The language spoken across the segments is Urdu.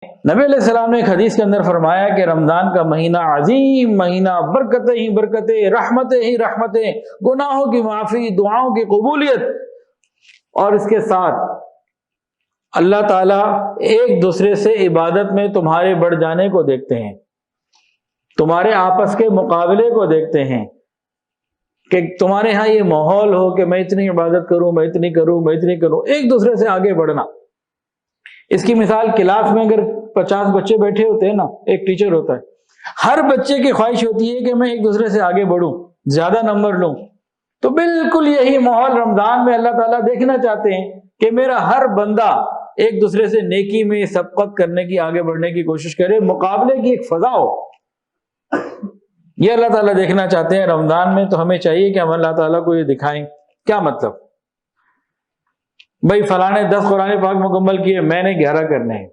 نبی علیہ السلام نے ایک حدیث کے اندر فرمایا کہ رمضان کا مہینہ عظیم مہینہ، برکتیں ہی برکتیں، رحمتیں ہی رحمتیں، گناہوں کی معافی، دعاؤں کی قبولیت، اور اس کے ساتھ اللہ تعالیٰ ایک دوسرے سے عبادت میں تمہارے بڑھ جانے کو دیکھتے ہیں، تمہارے آپس کے مقابلے کو دیکھتے ہیں کہ تمہارے ہاں یہ ماحول ہو کہ میں اتنی عبادت کروں، میں اتنی کروں، میں اتنی کروں، ایک دوسرے سے آگے بڑھنا۔ اس کی مثال کلاس میں اگر 50 بچے بیٹھے ہوتے ہیں نا، ایک ٹیچر ہوتا ہے، ہر بچے کی خواہش ہوتی ہے کہ میں ایک دوسرے سے آگے بڑھوں، زیادہ نمبر لوں۔ تو بالکل یہی ماحول رمضان میں اللہ تعالیٰ دیکھنا چاہتے ہیں کہ میرا ہر بندہ ایک دوسرے سے نیکی میں سبقت کرنے کی، آگے بڑھنے کی کوشش کرے، مقابلے کی ایک فضا ہو۔ یہ اللہ تعالیٰ دیکھنا چاہتے ہیں رمضان میں۔ تو ہمیں چاہیے کہ ہم اللہ تعالیٰ کو یہ دکھائیں۔ کیا مطلب؟ بھائی فلاں نے 10 قرآن پاک مکمل کیے، میں نے 11 کرنے ہیں۔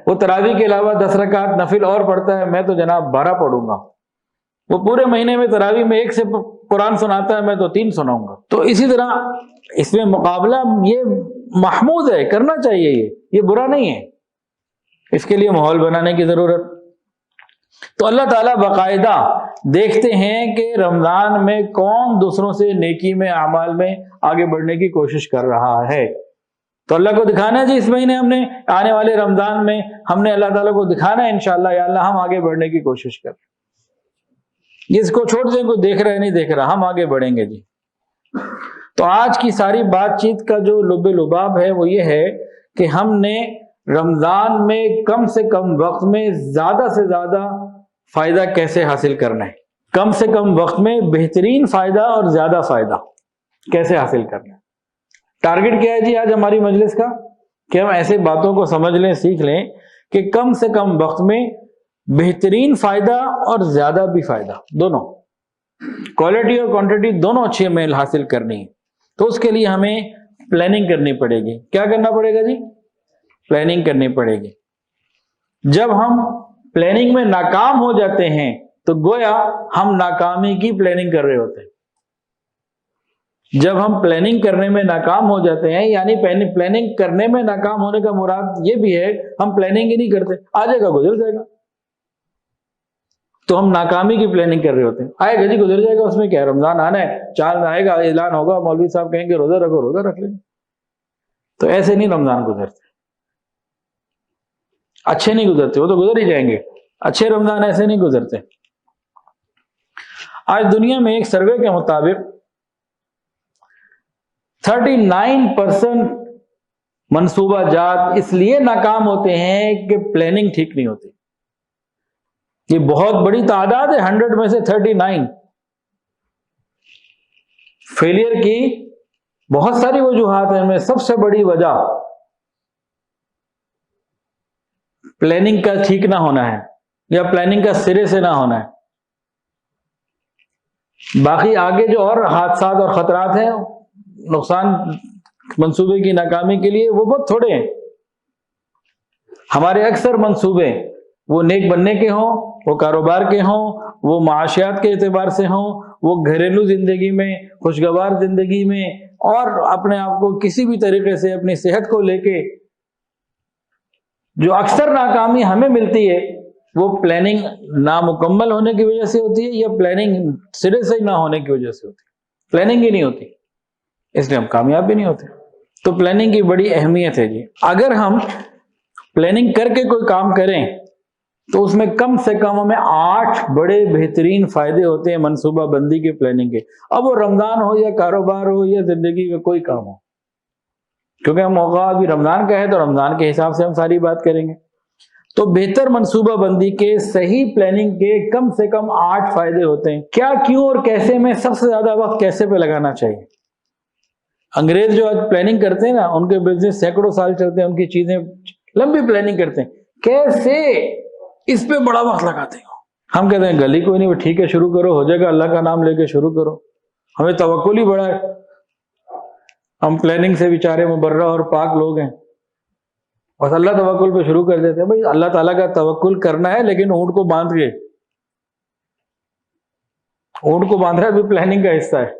وہ تراویح کے علاوہ 10 رکعت نفل اور پڑھتا ہے، میں تو جناب 12 پڑھوں گا۔ وہ پورے مہینے میں تراویح میں 1 سے قرآن سناتا ہے، میں تو 3 سناؤں گا۔ تو اسی طرح اس میں مقابلہ یہ محمود ہے، کرنا چاہیے، یہ برا نہیں ہے۔ اس کے لیے ماحول بنانے کی ضرورت۔ تو اللہ تعالیٰ باقاعدہ دیکھتے ہیں کہ رمضان میں کون دوسروں سے نیکی میں، اعمال میں آگے بڑھنے کی کوشش کر رہا ہے۔ تو اللہ کو دکھانا ہے جی، اس مہینے ہم نے، آنے والے رمضان میں ہم نے اللہ تعالیٰ کو دکھانا ہے انشاءاللہ، یا اللہ ہم آگے بڑھنے کی کوشش کر رہے ہیں۔ اس کو چھوڑ دیں، کوئی دیکھ رہا ہے نہیں دیکھ رہا، ہم آگے بڑھیں گے جی۔ تو آج کی ساری بات چیت کا جو لب لباب ہے وہ یہ ہے کہ ہم نے رمضان میں کم سے کم وقت میں زیادہ سے زیادہ فائدہ کیسے حاصل کرنا ہے، کم سے کم وقت میں بہترین فائدہ اور زیادہ فائدہ کیسے حاصل کرنا ہے۔ ٹارگٹ کیا ہے جی آج ہماری مجلس کا؟ کہ ہم ایسے باتوں کو سمجھ لیں، سیکھ لیں کہ کم سے کم وقت میں بہترین فائدہ اور زیادہ بھی فائدہ، دونوں کوالٹی اور کوانٹٹی دونوں اچھی میل حاصل کرنی ہے۔ تو اس کے لیے ہمیں پلاننگ کرنی پڑے گی۔ کیا کرنا پڑے گا جی؟ پلاننگ کرنی پڑے گی۔ جب ہم پلاننگ میں ناکام ہو جاتے ہیں تو گویا ہم ناکامی کی پلاننگ کر رہے ہوتے ہیں۔ جب ہم پلاننگ کرنے میں ناکام ہو جاتے ہیں، یعنی پلاننگ کرنے میں ناکام ہونے کا مراد یہ بھی ہے ہم پلاننگ ہی نہیں کرتے، آ جائے گا گزر جائے گا، تو ہم ناکامی کی پلاننگ کر رہے ہوتے ہیں۔ آئے گا جی گزر جائے گا، اس میں کیا ہے، رمضان آنا ہے، چاند آئے گا، اعلان ہوگا، مولوی صاحب کہیں گے روزہ رکھو، روزہ رکھ لیں گے۔ تو ایسے نہیں رمضان گزرتے، اچھے نہیں گزرتے، وہ تو گزر ہی جائیں گے، اچھے رمضان ایسے نہیں گزرتے۔ آج دنیا میں ایک سروے کے مطابق 39% منصوبہ جات اس لیے ناکام ہوتے ہیں کہ پلاننگ ٹھیک نہیں ہوتی۔ یہ بہت بڑی تعداد ہے، 100 میں سے 39۔ فیلئر کی بہت ساری وجوہات ہیں، ان میں سب سے بڑی وجہ پلاننگ کا ٹھیک نہ ہونا ہے، یا پلاننگ کا سرے سے نہ ہونا ہے۔ باقی آگے جو اور حادثات اور خطرات ہیں، نقصان منصوبے کی ناکامی کے لیے، وہ بہت تھوڑے ہیں۔ ہمارے اکثر منصوبے وہ نیک بننے کے ہوں، وہ کاروبار کے ہوں، وہ معاشیات کے اعتبار سے ہوں، وہ گھریلو زندگی میں، خوشگوار زندگی میں، اور اپنے آپ کو کسی بھی طریقے سے اپنی صحت کو لے کے جو اکثر ناکامی ہمیں ملتی ہے، وہ پلاننگ نامکمل ہونے کی وجہ سے ہوتی ہے، یا پلاننگ سرے سے نہ ہونے کی وجہ سے ہوتی ہے۔ پلاننگ ہی نہیں ہوتی، اس لیے ہم کامیاب بھی نہیں ہوتے۔ تو پلاننگ کی بڑی اہمیت ہے جی۔ اگر ہم پلاننگ کر کے کوئی کام کریں تو اس میں کم سے کم ہمیں 8 بڑے بہترین فائدے ہوتے ہیں منصوبہ بندی کے، پلاننگ کے۔ اب وہ رمضان ہو یا کاروبار ہو یا زندگی کا کوئی کام ہو، کیونکہ ہم موقع ابھی رمضان کا ہے تو رمضان کے حساب سے ہم ساری بات کریں گے۔ تو بہتر منصوبہ بندی کے، صحیح پلاننگ کے کم سے کم 8 فائدے ہوتے ہیں۔ کیا، کیوں اور کیسے میں سب سے زیادہ وقت کیسے پہ لگانا چاہیے؟ انگریز جو آج پلاننگ کرتے ہیں نا، ان کے بزنس سینکڑوں سال چلتے ہیں، ان کی چیزیں لمبی پلاننگ کرتے ہیں، کیسے اس پہ بڑا وقت لگاتے ہیں۔ ہم کہتے ہیں گلی کوئی نہیں، ٹھیک ہے شروع کرو، ہو جائے گا، اللہ کا نام لے کے شروع کرو۔ ہمیں توکل ہی بڑا ہے، ہم پلاننگ سے بیچارے مبرہ اور پاک لوگ ہیں، بس اللہ توکل پہ شروع کر دیتے ہیں۔ بھائی اللہ تعالیٰ کا توکل کرنا ہے، لیکن اونٹ کو باندھ کے، اونٹ کو باندھنا بھی پلاننگ کا حصہ ہے۔